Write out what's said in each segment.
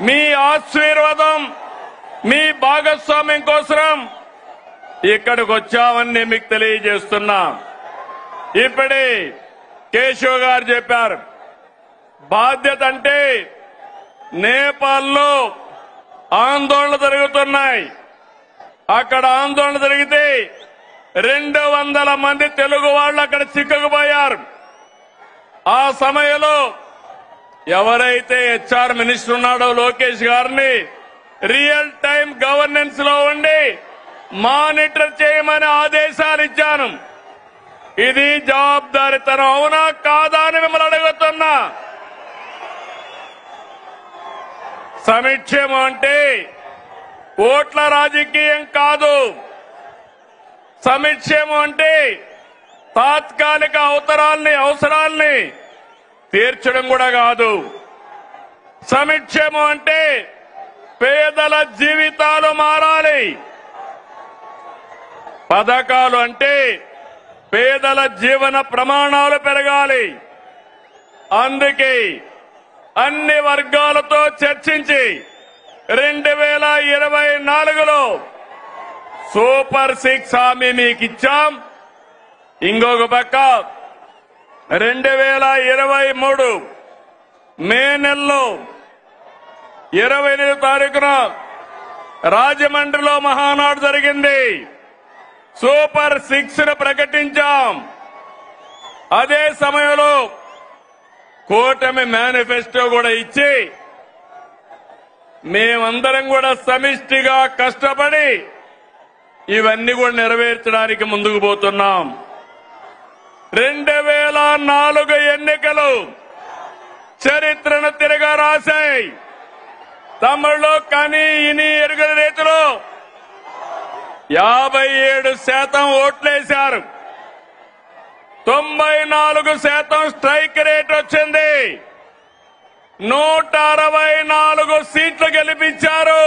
మీ ఆశీర్వాదం మీ భాగస్వామ్యం కోసం ఇక్కడికి వచ్చామని మీకు తెలియజేస్తున్నా. ఇప్పుడే కేశవ్ గారు చెప్పారు, బాధ్యత అంటే నేపాల్లో ఆందోళన జరుగుతున్నాయి. అక్కడ ఆందోళన జరిగితే 200 మంది తెలుగు వాళ్ళు అక్కడ చిక్కుకుపోయారు. ఆ సమయంలో ఎవరైతే హెచ్ఆర్ మినిస్టర్ ఉన్నాడో లోకేష్ గారిని రియల్ టైం గవర్నెన్స్ లో ఉండి మానిటర్ చేయమని ఆదేశాలు ఇచ్చాను. ఇది జవాబుదారీతనం అవునా కాదా అని మిమ్మల్ని అడుగుతున్నా. సంక్షేమం అంటే ఓట్ల రాజకీయం కాదు. సంక్షేమం అంటే తాత్కాలిక అవసరాల్ని తీర్చడం కూడా కాదు. సంక్షేమం అంటే పేదల జీవితాలు మారాలి. పథకాలు అంటే పేదల జీవన ప్రమాణాలు పెరగాలి. అందుకే అన్ని వర్గాలతో చర్చించి 2024లో సూపర్ 6 హామీ మీకు ఇచ్చాం. ఇంకొక పక్క 2023 మే నెలలో 28వ తారీఖున రాజమండ్రిలో మహానాడు జరిగింది. సూపర్ 6 ను ప్రకటించాం. అదే సమయంలో కూటమి మేనిఫెస్టో కూడా ఇచ్చి మేమందరం కూడా సమిష్టిగా కష్టపడి ఇవన్నీ కూడా నెరవేర్చడానికి ముందుకు పోతున్నాం. 2004 ఎన్నికలు చరిత్రను తిరగా రాశాయి. తమిళలో కని ఇని ఎరుగని రీతిలో 57% ఓట్లేశారు. 94% స్ట్రైక్ రేట్ వచ్చింది. 164 సీట్లు గెలిపించారు.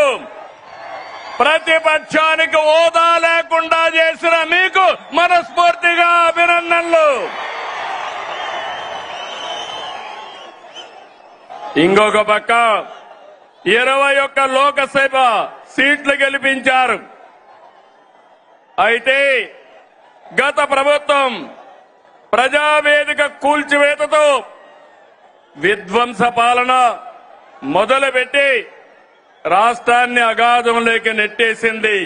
ప్రతిపక్షానికి హోదా లేకుండా చేసిన మీకు మనస్ఫూర్తిగా అభినందనలు. ఇంకొక పక్క 21 లోకసభ సీట్లు గెలిపించారు. అయితే గత ప్రభుత్వం ప్రజావేదిక కూల్చివేతతో విధ్వంస పాలన మొదలుపెట్టి రాష్ట్రాన్ని అగాధంలోకి నెట్టేసింది.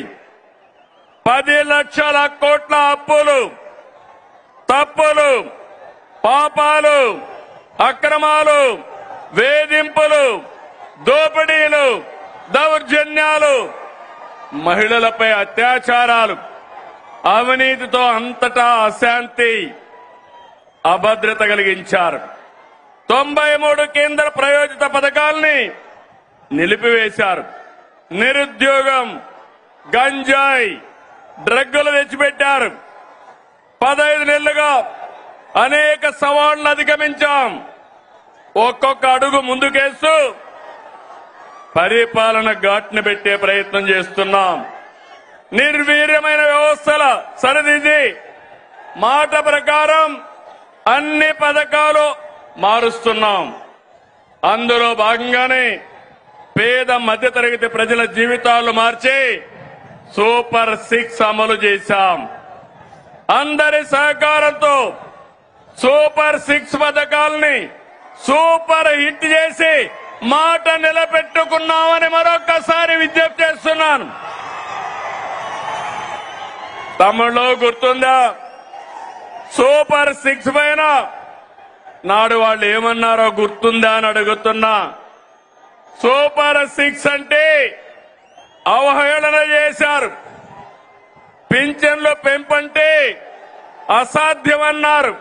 10 లక్షల కోట్ల అప్పులు, తప్పులు, పాపాలు, అక్రమాలు, వేధింపులు, దోపిడీలు, దౌర్జన్యాలు, మహిళలపై అత్యాచారాలు, అవినీతితో అంతటా అశాంతి, అభద్రత కలిగించారు. 93 కేంద్ర ప్రాయోజిత పథకాల్ని నిలిపివేశారు. నిరుద్యోగం, గంజాయి, డ్రగ్గులు తెచ్చిపెట్టారు. 15 నెలలుగా అనేక సవాళ్లను అధిగమించాం. ఒక్కొక్క అడుగు ముందుకేస్తూ పరిపాలన ఘాట్ని పెట్టే ప్రయత్నం చేస్తున్నాం. నిర్వీర్యమైన వ్యవస్థల సరిదిద్ది మాట ప్రకారం అన్ని పథకాలు మారుస్తున్నాం. అందులో భాగంగానే పేద మధ్యతరగతి ప్రజల జీవితాలు మార్చి సూపర్ 6 అమలు చేశాం. అందరి సహకారంతో సూపర్ 6 పథకాల్ని సూపర్ హిట్ చేసి మాట నిలబెట్టుకున్నామని మరొక్కసారి విజ్ఞప్తి చేస్తున్నాను. తమిళలో గుర్తుందా? సూపర్ 6 పైన నాడు వాళ్ళు ఏమన్నారో గుర్తుందా అని అడుగుతున్నా. సూపర్ 6 అంటే అవహేళన చేశారు. పింఛన్లు పెంపంటే అసాధ్యమన్నారు.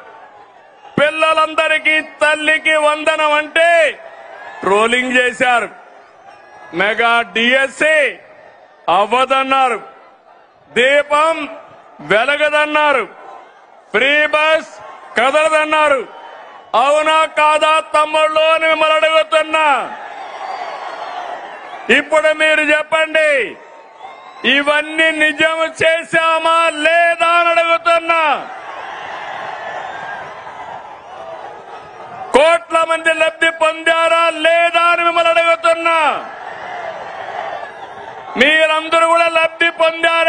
పిల్లలందరికీ తల్లికి వందనం అంటే ట్రోలింగ్ చేశారు. మెగా డిఎస్సి అవ్వదన్నారు. దీపం వెలగదన్నారు. Free bus కదలదన్నారు. అవునా కాదా తమ్ముళ్ళు అని మిమ్మల్ని అడుగుతున్నా. ఇప్పుడు మీరు చెప్పండి, ఇవన్నీ నిజం చేశామా లేదా అని అడుగుతున్నా. కోట్ల మంది లబ్ధి పొందారా లేదా అని మిమ్మల్ని అడుగుతున్నా. మీరందరూ కూడా లబ్ధి పొందారా?